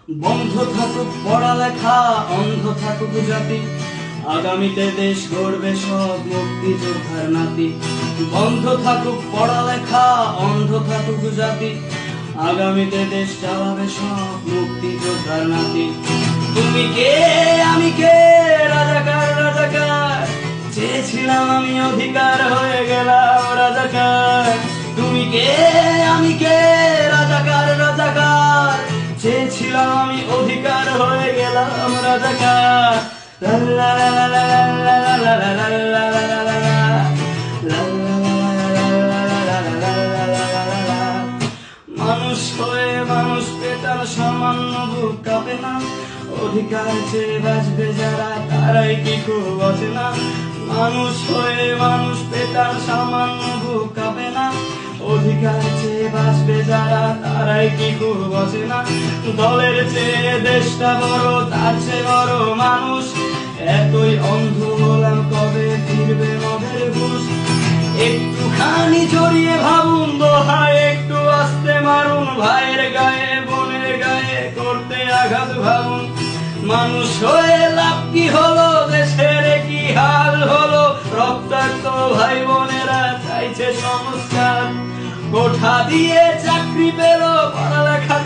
বন্ধ থাকুক পড়ালেখা, অন্ধ থাকুক জাতি, আগামীতে দেশ গড়বে সব মুক্তিযোদ্ধার নাতি। বন্ধ থাকুক পড়ালেখা, অন্ধ থাকুক জাতি, আগামীতে দেশ চালাবে সব মুক্তিযোদ্ধার নাতি। তুমি কে আমি কে, রাজাকার রাজাকার, চেয়েছিলাম আমি অধিকার, হয়ে গেলাম রাজাকার। তুমি কে আমি কে, রাজাকার রাজাকার, চেয়েছিলাম আমি অধিকার, হয়ে গেলাম রাজাকার। মানুষ হয়ে মানুষ পেটার সামান্য বুক কাঁপে না, অধিকার চেয়ে বাঁচবে যারা তারাই কি খুব অচেনা। মানুষ হয়ে মানুষ পেটার সামান্য বুক কাঁপে না, অধিকার চেয়ে বাঁচবে যারা তারাই কি খুব অচেনা। দলের চেয়ে দেশটা বড়, তার চেয়ে বড় মানুষ, এতই অন্ধ হলাম কবে ফিরবে মদের ঘুষ। একটুখানি জড়িয়ে ভাবুন দোহায়, একটু আস্তে মারুন ভাইয়ের গায়ে বোনের গায়ে করতে আঘাত ভাবুন। মানুষ হয়ে লাভ কি হলো, দেশের কি হাল হলো, রক্তাক্ত ভাই বোনেরা চাইছে সংস্কার। কোঠা দিয়ে চাকরি পেল, পড়ালেখা